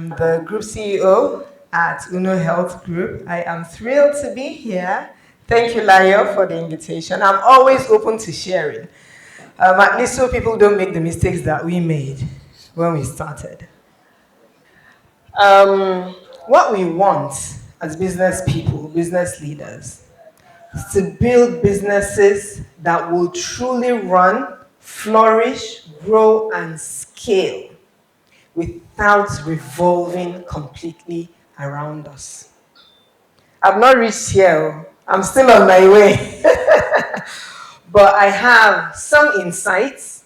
am the Group CEO at Unno Health Group. I am thrilled to be here. Thank you, Layo, for the invitation. I'm always open to sharing, at least so people don't make the mistakes that we made when we started. What we want as business people, business leaders, is to build businesses that will truly run, flourish, grow, and scale without revolving completely around us. I've not reached here. I'm still on my way. But I have some insights,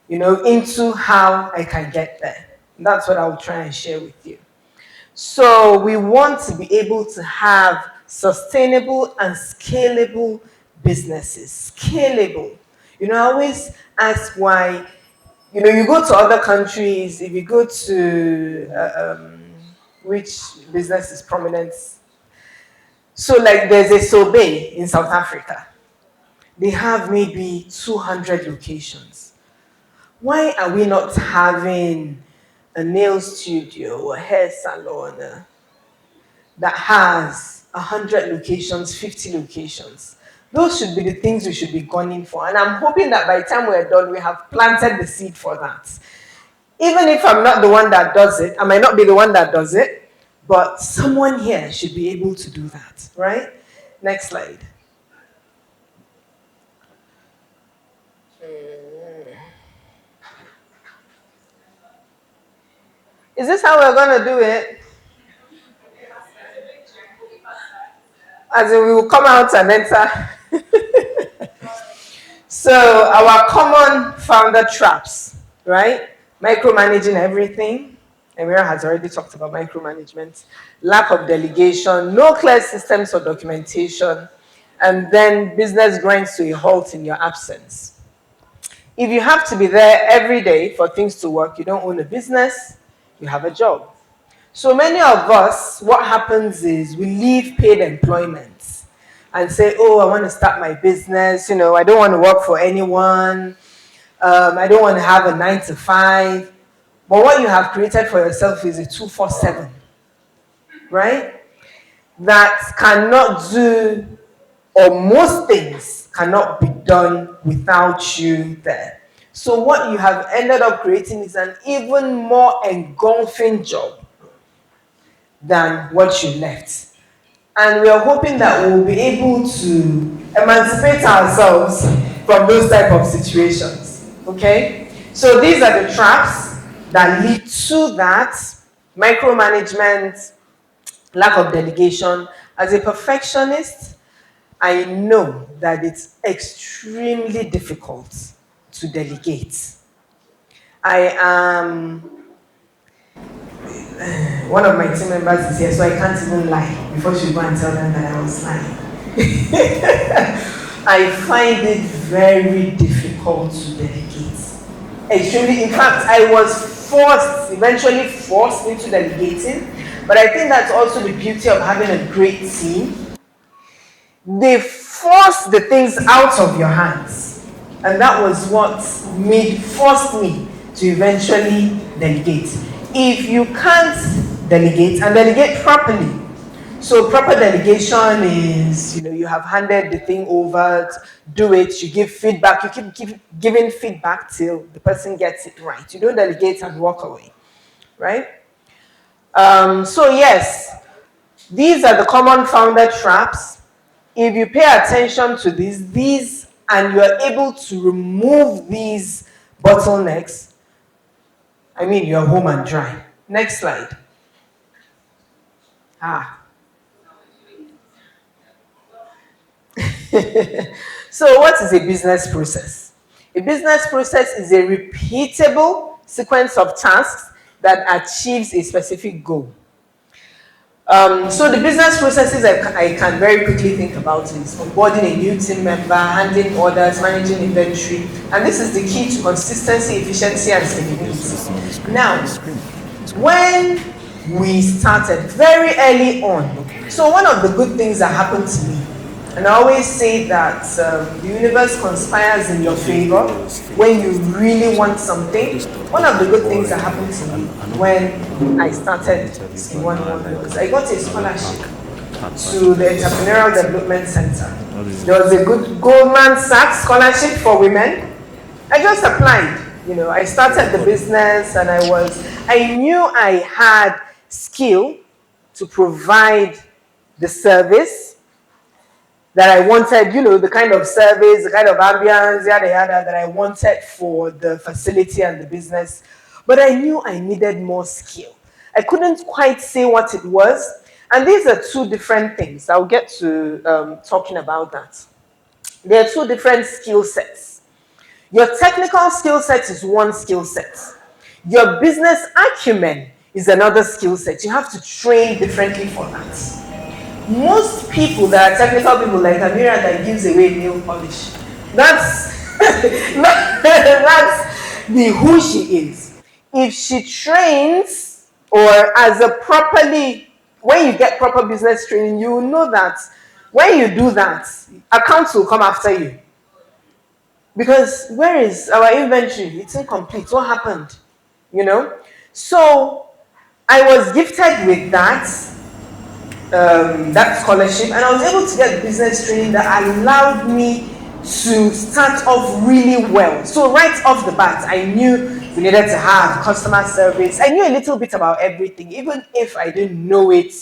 into how I can get there. That's what I'll try and share with you. So we want to be able to have sustainable and scalable businesses. Scalable. I always ask why, you go to other countries, if you go to, which business is prominent? So like there's a Sobe in South Africa. They have maybe 200 locations. Why are we not having a nail studio or hair salon that has 100 locations, 50 locations? Those should be the things we should be gunning for. And I'm hoping that by the time we're done, we have planted the seed for that. Even if I'm not the one that does it, I might not be the one that does it, but someone here should be able to do that, right? Next slide. Is this how we're going to do it? As in we will come out and enter. So our common founder traps, right? Micromanaging everything. Emira has already talked about micromanagement. Lack of delegation, no clear systems for documentation, and then business grinds to a halt in your absence. If you have to be there every day for things to work, you don't own a business, you have a job. So many of us, what happens is we leave paid employment and say, oh, I want to start my business. I don't want to work for anyone. I don't want to have a 9 to 5. But what you have created for yourself is a 247, right? That cannot do, or most things cannot be done without you there. So what you have ended up creating is an even more engulfing job than what you left. And we are hoping that we'll be able to emancipate ourselves from those type of situations, okay? So these are the traps that lead to that: micromanagement, lack of delegation. As a perfectionist, I know that it's extremely difficult to delegate. I am, one of my team members is here, so I can't even lie before she go and tell them that I was lying. I find it very difficult to delegate. Extremely, in fact, I was eventually forced into delegating, but I think that's also the beauty of having a great team. They force the things out of your hands, and that was what forced me to eventually delegate. If you can't delegate, and delegate properly, so proper delegation is, you have handed the thing over, do it, you give feedback, you keep giving feedback till the person gets it right. You don't delegate and walk away, right? So yes, these are the common founder traps. If you pay attention to these, and you are able to remove these bottlenecks, you're home and dry. Next slide. So what is a business process? A business process is a repeatable sequence of tasks that achieves a specific goal. So the business processes I can very quickly think about is onboarding a new team member, handling orders, managing inventory, and this is the key to consistency, efficiency, and scalability. Now, when we started very early on, so one of the good things that happened to me, And I always say that the universe conspires in your favor when you really want something. One of the good things that happened to me when I started Skin 111 was I got a scholarship to the Entrepreneurial Development Center. There was a good Goldman Sachs scholarship for women. I just applied. I started the business and I knew I had skill to provide the service that I wanted, the kind of service, the kind of ambience, yada yada, that I wanted for the facility and the business. But I knew I needed more skill. I couldn't quite say what it was. And these are two different things. I'll get to talking about that. There are two different skill sets. Your technical skill set is one skill set. Your business acumen is another skill set. You have to train differently for that. Most people that are technical people like Amira that gives away nail polish, that's that's the who she is. If she trains or as a properly, when you get proper business training, you will know that when you do that, accounts will come after you. Because where is our inventory? It's incomplete. What happened? So I was gifted with that scholarship, and I was able to get business training that allowed me to start off really well. So right off the bat, I knew we needed to have customer service. I knew a little bit about everything, even if I didn't know it,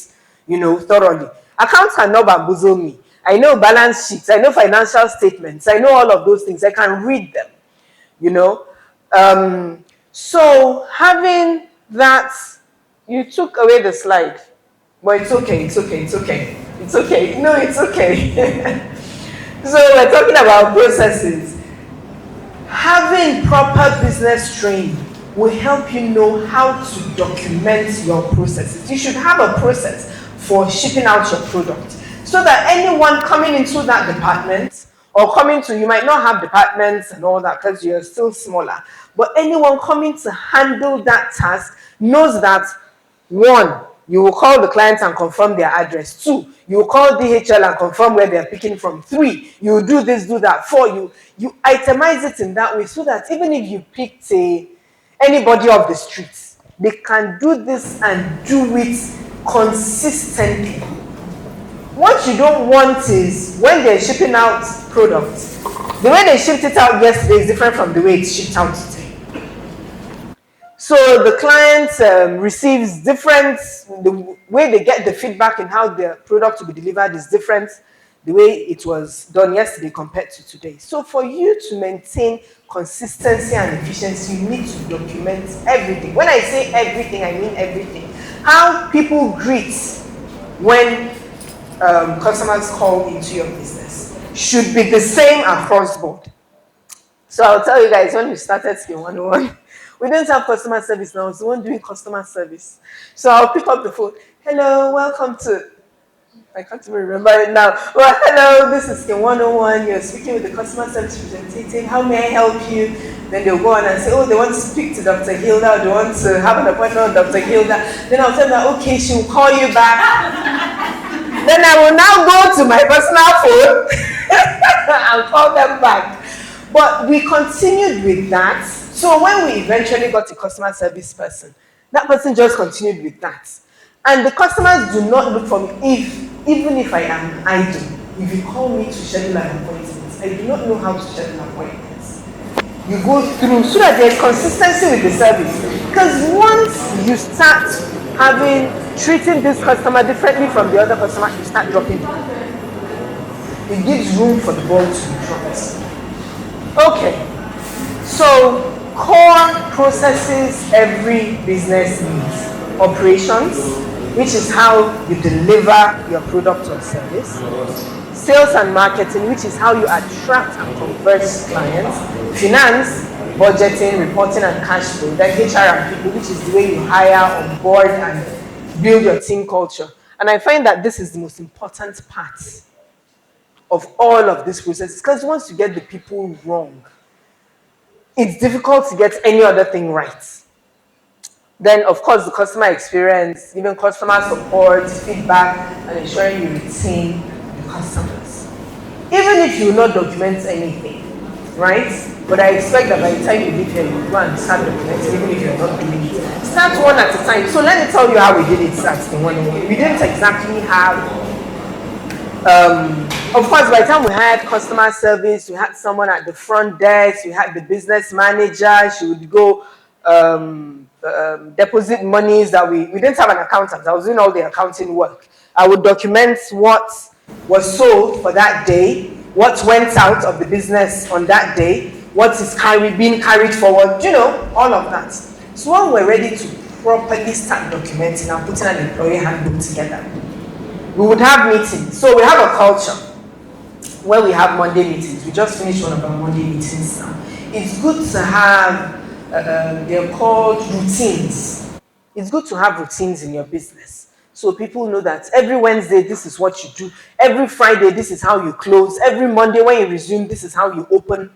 thoroughly. Accounts cannot bamboozle me. I know balance sheets, I know financial statements, I know all of those things. I can read them, so having that, you took away the slide. But it's okay. No, it's okay. So we're talking about processes. Having proper business training will help you know how to document your processes. You should have a process for shipping out your product so that anyone coming into that department or you might not have departments and all that because you're still smaller, but anyone coming to handle that task knows that, one, you will call the client and confirm their address. 2, you will call DHL and confirm where they're picking from. 3, you will do this, do that. 4, you itemize it in that way so that even if you picked anybody off the streets, they can do this and do it consistently. What you don't want is when they're shipping out products, the way they shipped it out yesterday is different from the way it's shipped out today. So the client receives different, the way they get the feedback and how the product to be delivered is different, the way it was done yesterday compared to today. So for you to maintain consistency and efficiency, you need to document everything. When I say everything, I mean everything. How people greet when customers call into your business should be the same across board. So I'll tell you guys, when we started Skin 101, we didn't have customer service now. I was the one doing customer service. So I'll pick up the phone. Hello, welcome to, I can't even remember it now. Well, hello, this is Skin 101. You're speaking with the customer service representative. How may I help you? Then they'll go on and say, oh, they want to speak to Dr. Hilda. Or they want to have an appointment with Dr. Hilda. Then I'll tell them, okay, she'll call you back. Then I will now go to my personal phone and call them back. But we continued with that. So when we eventually got a customer service person, that person just continued with that. And the customers do not look for me. Even if I am idle, if you call me to schedule an appointment, I do not know how to schedule appointments. You go through so that there's consistency with the service. Because once you start treating this customer differently from the other customer, you start dropping the ball. It gives room for the ball to be dropped. Okay, so core processes every business needs. Operations, which is how you deliver your product or service. Sales and marketing, which is how you attract and convert clients. Finance, budgeting, reporting and cash flow. Then HR and people, which is the way you hire, onboard and build your team culture. And I find that this is the most important part of all of this process, because once you get the people wrong, it's difficult to get any other thing right. Then, of course, the customer experience, even customer support, feedback, and ensuring you retain the customers. Even if you will not document anything, right? But I expect that by the time you leave here, you go and start documenting, even if you're not doing it. Start one at a time. So let me tell you how we did it at the one. We didn't exactly have of course, by the time we had customer service, we had someone at the front desk, we had the business manager, she would go deposit monies that we didn't have an accountant. I was doing all the accounting work. I would document what was sold for that day, what went out of the business on that day, what is being carried forward, all of that. So when we're ready to properly start documenting and putting an employee handbook together, we would have meetings. So we have a culture where we have Monday meetings. We just finished one of our Monday meetings now. It's good to have, they're called routines. It's good to have routines in your business. So people know that every Wednesday, this is what you do. Every Friday, this is how you close. Every Monday, when you resume, this is how you open.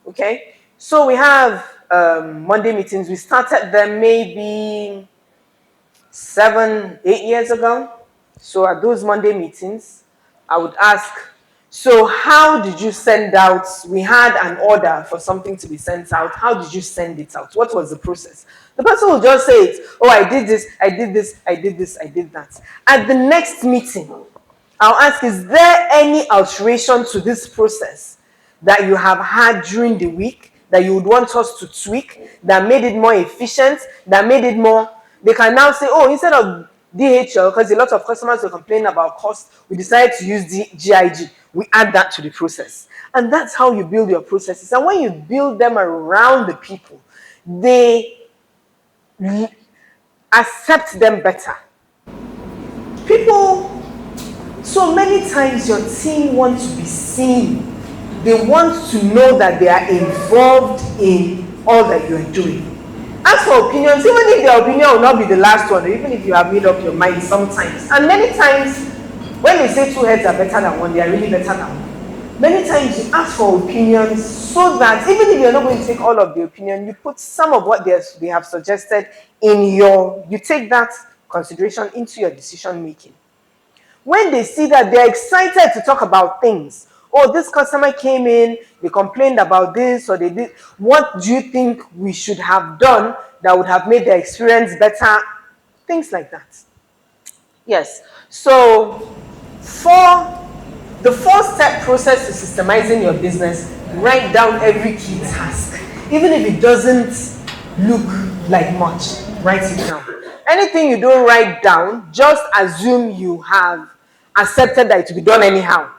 Okay? So we have Monday meetings. We started them maybe 7, 8 years ago. So at those Monday meetings, I would ask, so how did you send out? We had an order for something to be sent out. How did you send it out? What was the process? The person will just say it. Oh, I did this, I did this, I did this, I did that. At the next meeting, I'll ask, is there any alteration to this process that you have had during the week that you would want us to tweak, that made it more efficient, that made it more, they can now say, oh, instead of DHL, because a lot of customers will complain about cost, we decided to use GIG. We add that to the process. And that's how you build your processes. And when you build them around the people, they accept them better. People, so many times your team wants to be seen. They want to know that they are involved in all that you're doing. Ask for opinions, even if their opinion will not be the last one, or even if you have made up your mind sometimes. And many times, when they say 2 heads are better than one, they are really better than one. Many times you ask for opinions so that even if you're not going to take all of the opinion, you put some of what they have suggested you take that consideration into your decision making. When they see that, they're excited to talk about things. Oh, this customer came in, they complained about this, or they did. What do you think we should have done that would have made their experience better? Things like that. Yes. So, for the 4-step process to systemizing your business, write down every key task. Even if it doesn't look like much, write it down. Anything you don't write down, just assume you have accepted that it will be done anyhow.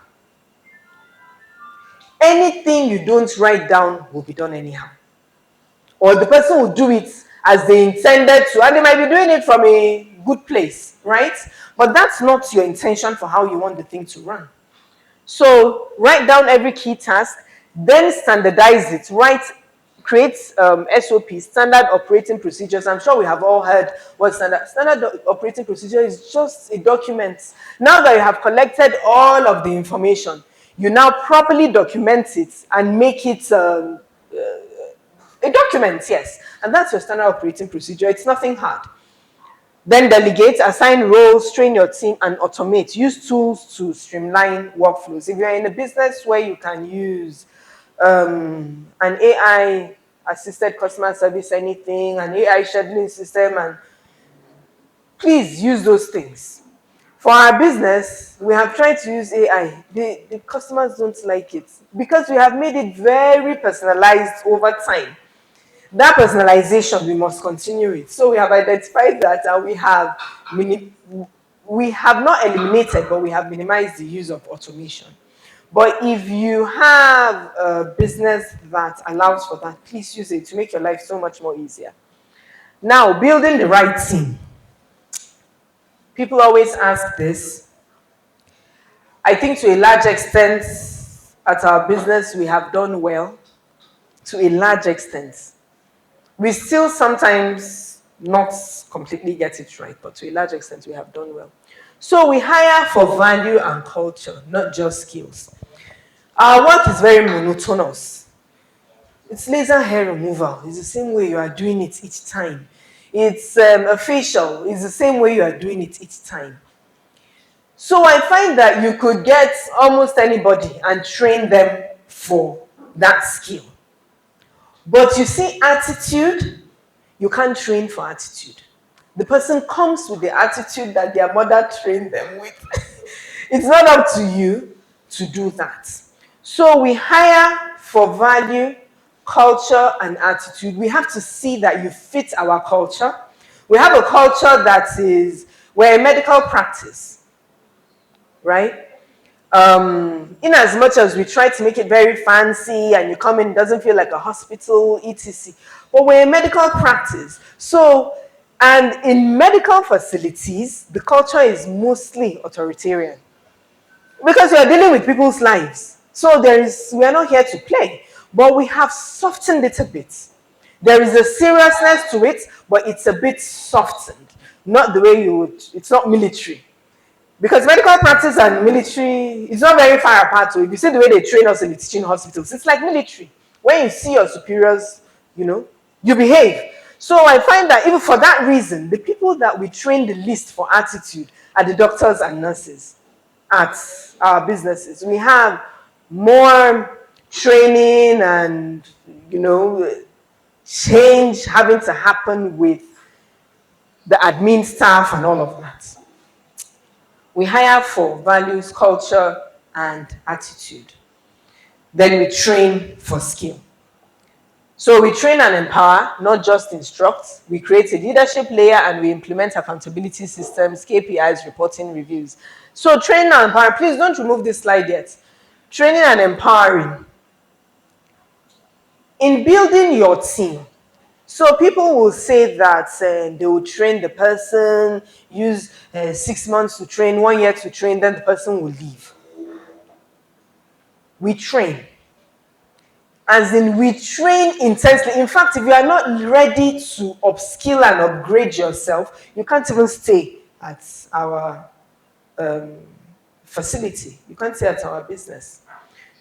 Anything you don't write down will be done anyhow. Or the person will do it as they intended to, and they might be doing it from a good place, right? But that's not your intention for how you want the thing to run. So write down every key task, then standardize it. Create SOPs, standard operating procedures. I'm sure we have all heard what standard operating procedure is. Just a document. Now that you have collected all of the information, you now properly document it and make it a document, yes. And that's your standard operating procedure. It's nothing hard. Then delegate, assign roles, train your team, and automate. Use tools to streamline workflows. If you're in a business where you can use an AI-assisted customer service, anything, an AI scheduling system, and please use those things. For our business, we have tried to use AI. The customers don't like it because we have made it very personalized over time. That personalization, we must continue it. So we have identified that, and we have not eliminated, but we have minimized the use of automation. But if you have a business that allows for that, please use it to make your life so much more easier. Now, building the right team. People always ask this. I think to a large extent, at our business, we have done well. To a large extent. We still sometimes not completely get it right, but to a large extent, we have done well. So we hire for value and culture, not just skills. Our work is very monotonous. It's laser hair removal. It's the same way you are doing it each time. It's a facial. It's the same way you are doing it each time. So I find that you could get almost anybody and train them for that skill. But you see, attitude, you can't train for attitude. The person comes with the attitude that their mother trained them with. It's not up to you to do that. So we hire for value, culture, and attitude. We have to see that you fit our culture. We have a culture that is, we're a medical practice, right? In as much as we try to make it very fancy and you come in, it doesn't feel like a hospital, etc. But we're a medical practice. So, and in medical facilities, the culture is mostly authoritarian because you're dealing with people's lives. So we are not here to play, but we have softened it a bit. There is a seriousness to it, but it's a bit softened. Not the way you would, it's not military. Because medical practice and military, it's not very far apart. So if you see the way they train us in the teaching hospitals, it's like military. When you see your superiors, you behave. So I find that even for that reason, the people that we train the least for attitude are the doctors and nurses at our businesses. We have more training and, change having to happen with the admin staff and all of that. We hire for values, culture, and attitude. Then we train for skill. So we train and empower, not just instruct. We create a leadership layer and we implement accountability systems, KPIs, reporting, reviews. So training and empowering, please don't remove this slide yet. Training and empowering. In building your team, so people will say that they will train the person, use 6 months to train, 1 year to train, then the person will leave. We train. As in, we train intensely. In fact, if you are not ready to upskill and upgrade yourself, you can't even stay at our facility. You can't stay at our business.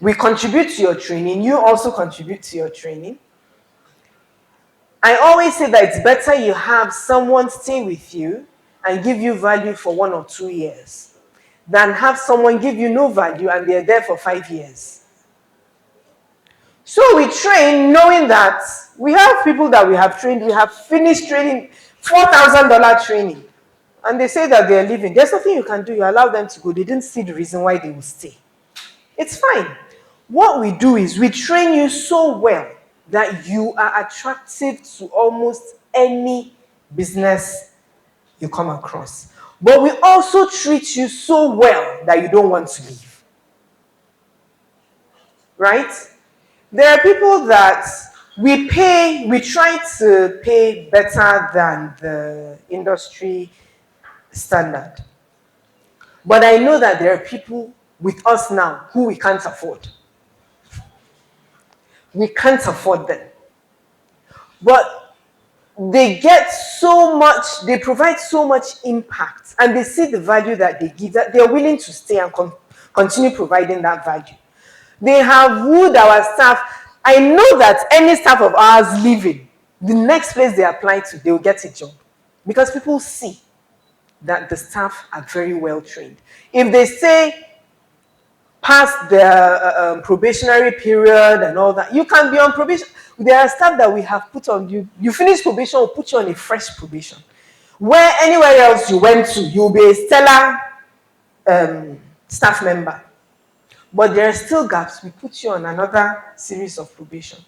We contribute to your training. You also contribute to your training. I always say that it's better you have someone stay with you and give you value for 1 or 2 years than have someone give you no value and they're there for 5 years. So we train knowing that we have people that we have trained, we have finished training, $4,000 training, and they say that they're leaving. There's nothing you can do. You allow them to go. They didn't see the reason why they will stay. It's fine. What we do is we train you so well that you are attractive to almost any business you come across. But we also treat you so well that you don't want to leave. Right? There are people that we try to pay better than the industry standard. But I know that there are people with us now who we can't afford. We can't afford them. But they get so much, they provide so much impact, and they see the value that they give, that they're willing to stay and continue providing that value. They have wooed our staff. I know that any staff of ours leaving, the next place they apply to, they will get a job. Because people see that the staff are very well trained. If they stay past their probationary period and all that, you can be on probation. There are staff that we have put on you. You finish probation, we'll put you on a fresh probation. Where anywhere else you went to, you'll be a stellar staff member. But there are still gaps. We put you on another series of probation.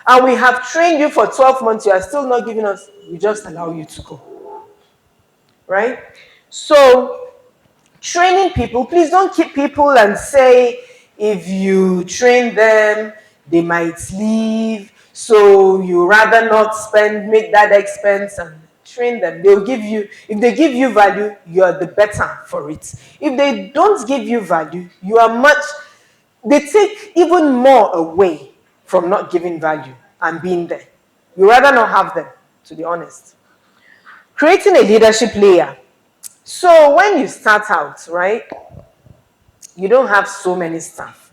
And we have trained you for 12 months. You are still not giving us, we just allow you to go. Right? So, training people, please don't keep people and say, if you train them, they might leave. So you rather not make that expense and train them. They'll give you, if they give you value, you're the better for it. If they don't give you value, you are they take even more away from not giving value and being there. You rather not have them, to be honest. Creating a leadership layer. So when you start out, right, you don't have so many staff.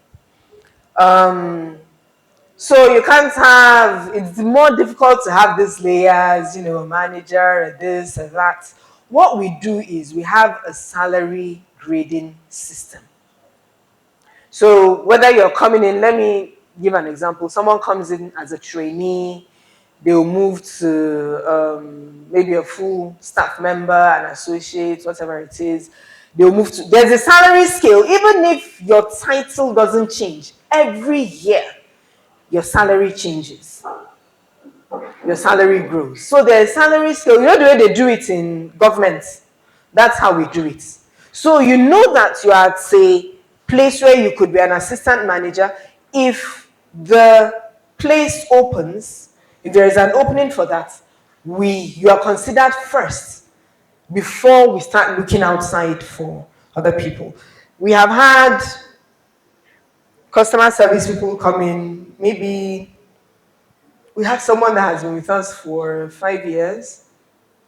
So you can't have, it's more difficult to have these layers, a manager, this and that. What we do is we have a salary grading system. So whether you're coming in, let me give an example. Someone comes in as a trainee, they'll move to maybe a full staff member, an associate, whatever it is. They'll move to, there's a salary scale, even if your title doesn't change, every year your salary changes. Your salary grows. So there's salary scale. You know the way they do it in government? That's how we do it. So you know that you are at a place where you could be an assistant manager. If the place opens, if there is an opening for that, you are considered first before we start looking outside for other people. We have had customer service people come in. Maybe we have someone that has been with us for 5 years.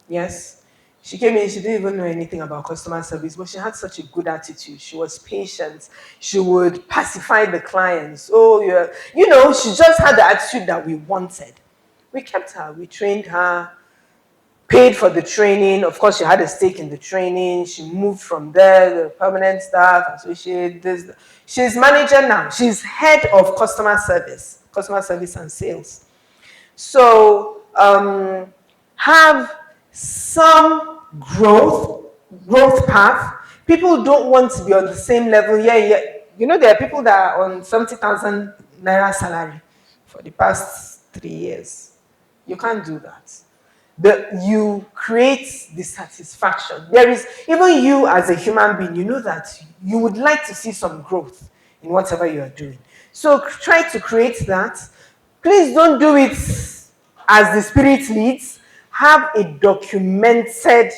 Yes. She came in, she didn't even know anything about customer service, but she had such a good attitude. She was patient. She would pacify the clients. Oh, yeah. You know, she just had the attitude that we wanted. We kept her, we trained her, paid for the training. Of course, she had a stake in the training. She moved from there, the permanent staff, associate, this. She's manager now. She's head of customer service and sales. So, have some growth path. People don't want to be on the same level. Yeah. You know, there are people that are on 70,000 naira salary for the past 3 years. You can't do that. You create dissatisfaction. There is, even you as a human being, you know that you would like to see some growth in whatever you are doing. So try to create that. Please don't do it as the spirit leads. Have a documented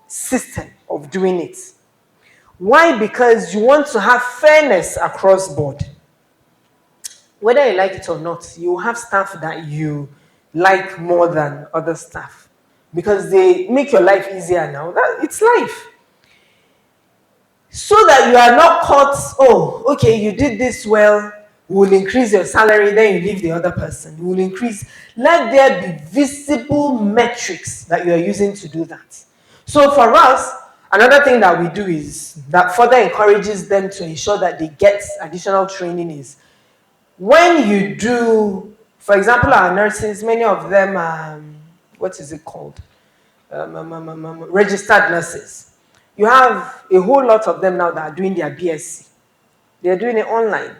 system of doing it. Why? Because you want to have fairness across board. Whether you like it or not, you have staff that you like more than other staff because they make your life easier now. It's life. So that you are not caught, oh, okay, you did this well, we'll increase your salary, then you leave the other person. We'll increase. Let there be visible metrics that you are using to do that. So for us, another thing that we do is that further encourages them to ensure that they get additional training is when you do, for example, our nurses, many of them, what is it called? Registered nurses. You have a whole lot of them now that are doing their BSc. They're doing it online.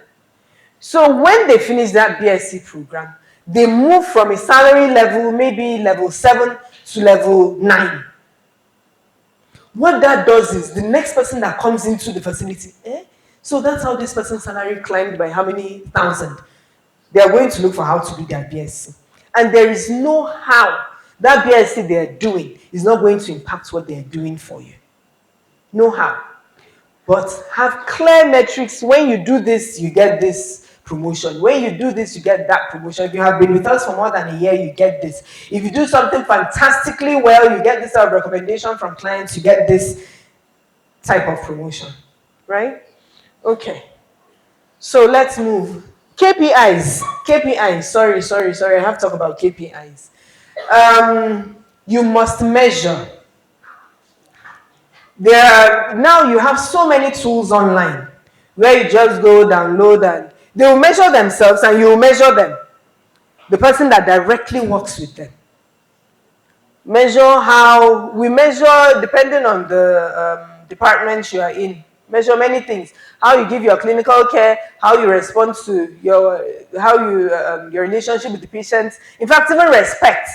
So when they finish that BSc program, they move from a salary level, maybe level 7 to level 9. What that does is the next person that comes into the facility, so that's how this person's salary climbed by how many thousand. They are going to look for how to do their BSc. And there is no how that BSc they're doing is not going to impact what they're doing for you. No how. But have clear metrics. When you do this, you get this promotion. When you do this, you get that promotion. If you have been with us for more than a year, you get this. If you do something fantastically well, you get this type of recommendation from clients, you get this type of promotion. Right? Okay. So let's move. KPIs. Sorry. I have to talk about KPIs. You must measure. Now you have so many tools online where you just go download and they will measure themselves and you will measure them. The person that directly works with them. We measure depending on the department you are in. Measure many things. How you give your clinical care, how you respond to your relationship with the patient. In fact, even respect.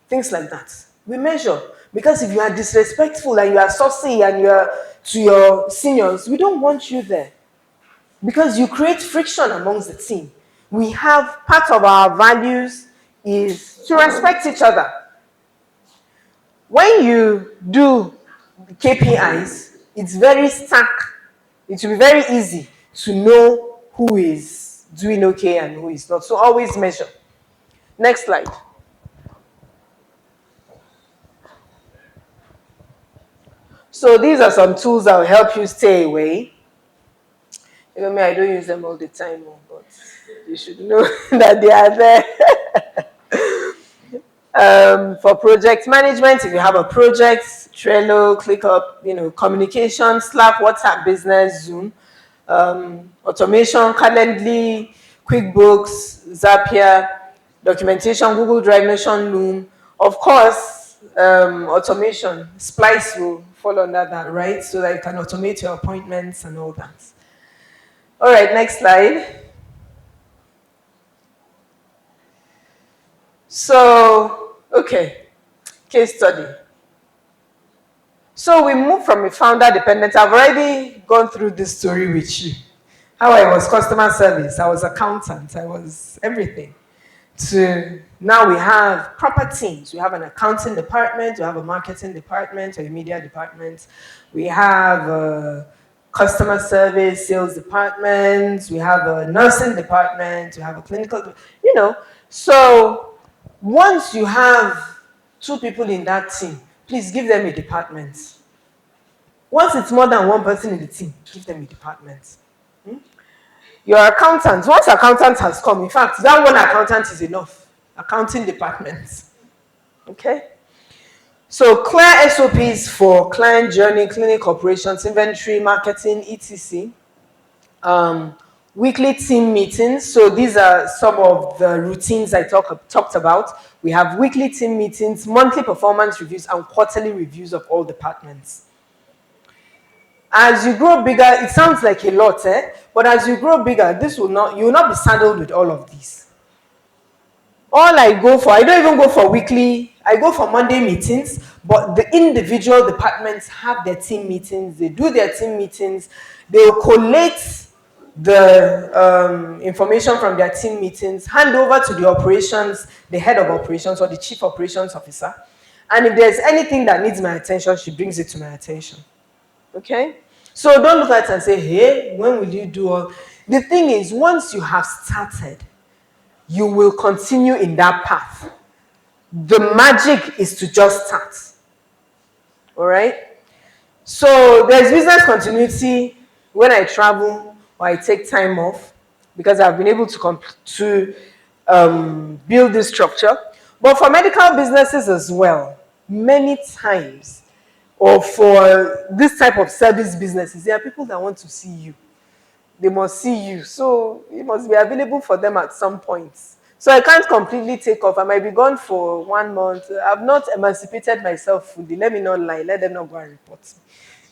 Things like that. We measure. Because if you are disrespectful and you are saucy and you are to your seniors, we don't want you there. Because you create friction amongst the team. We have, part of our values is to respect each other. When you do KPIs, it's very stark. It will be very easy to know who is doing okay and who is not. So always measure. Next slide. So these are some tools that will help you stay away. Even me, I don't use them all the time, but you should know that they are there. For project management, if you have a project, Trello, ClickUp, communication, Slack, WhatsApp Business, Zoom, automation, Calendly, QuickBooks, Zapier, documentation, Google Drive, Notion, Loom. Of course, automation, Splice will fall under that, right? So that you can automate your appointments and all that. All right, next slide. So, okay, case study. So we moved from a founder dependent. I've already gone through this story with you. How I was customer service, I was accountant, I was everything. To now we have proper teams. We have an accounting department, we have a marketing department, or a media department. We have a customer service, sales department, we have a nursing department, we have a clinical, So once you have 2 people in that team, please give them a department. Once it's more than 1 person in the team, give them a department. Your accountant, once accountant has come, in fact, that one accountant is enough. Accounting department. Okay? So clear SOPs for client journey, clinic operations, inventory, marketing, etc. Weekly team meetings. So these are some of the routines I talked about. We have weekly team meetings, monthly performance reviews, and quarterly reviews of all departments. As you grow bigger, it sounds like a lot, but as you grow bigger, you will not be saddled with all of these. All I don't even go for weekly, I go for Monday meetings, but the individual departments have their team meetings, they do their team meetings, they'll collate the information from their team meetings, hand over to the head of operations or the chief operations officer, and if there's anything that needs my attention, she brings it to my attention. Okay? So don't look at it and say, hey, when will you do all? The thing is, once you have started, you will continue in that path. The magic is to just start. All right? So there's business continuity when I travel or I take time off because I've been able to build this structure. But for medical businesses as well, many times, or for this type of service businesses, there are people that want to see you. They must see you. So you must be available for them at some point. So I can't completely take off. I might be gone for 1 month. I've not emancipated myself fully. Let me not lie. Let them not go and report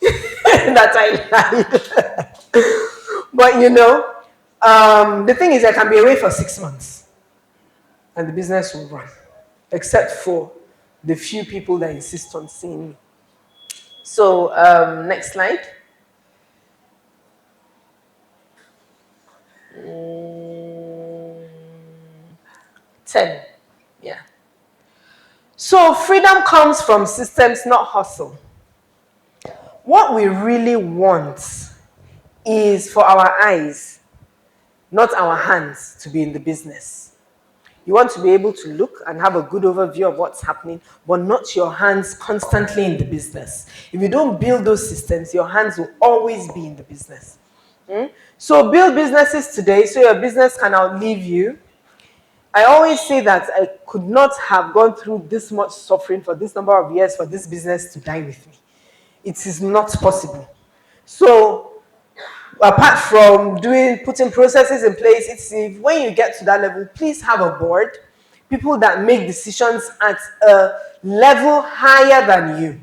me. That I lied. But the thing is I can be away for 6 months. And the business will run. Except for the few people that insist on seeing me. So, next slide. 10. Yeah. So, freedom comes from systems, not hustle. What we really want is for our eyes, not our hands, to be in the business. You want to be able to look and have a good overview of what's happening, but not your hands constantly in the business. If you don't build those systems, your hands will always be in the business. So build businesses today so your business can outlive you. I always say that I could not have gone through this much suffering for this number of years for this business to die with me. It is not possible. So apart from putting processes in place, when you get to that level, please have a board, people that make decisions at a level higher than you.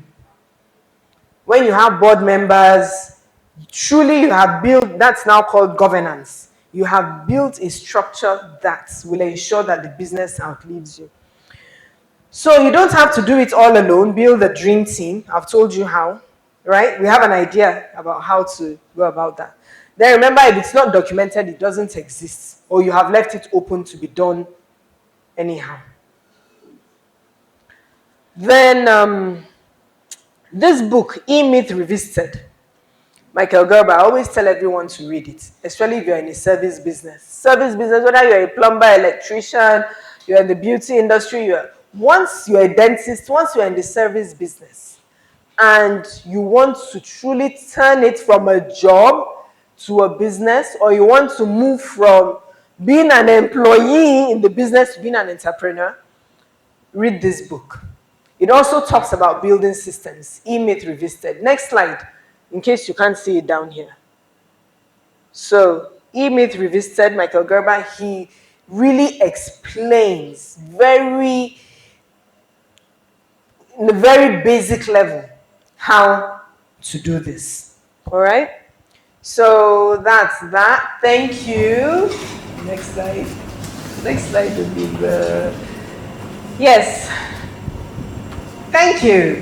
When you have board members, truly you have built, that's now called governance. You have built a structure that will ensure that the business outlives you. So you don't have to do it all alone. Build a dream team. I've told you how, right? We have an idea about how to go about that. Then remember, if it's not documented, it doesn't exist, or you have left it open to be done anyhow. Then this book, E-Myth Revisited, Michael Gerber, I always tell everyone to read it, especially if you're in a service business. Service business, whether you're a plumber, electrician, you're in the beauty industry, once you're a dentist, once you're in the service business, and you want to truly turn it from a job to a business, or you want to move from being an employee in the business to being an entrepreneur, read this book. It also talks about building systems, E-Myth Revisited. Next slide, in case you can't see it down here. So, E-Myth Revisited, Michael Gerber, he really explains in a very basic level how to do this. All right? So that's that. Thank you. Next slide. Next slide would be the... Yes. Thank you.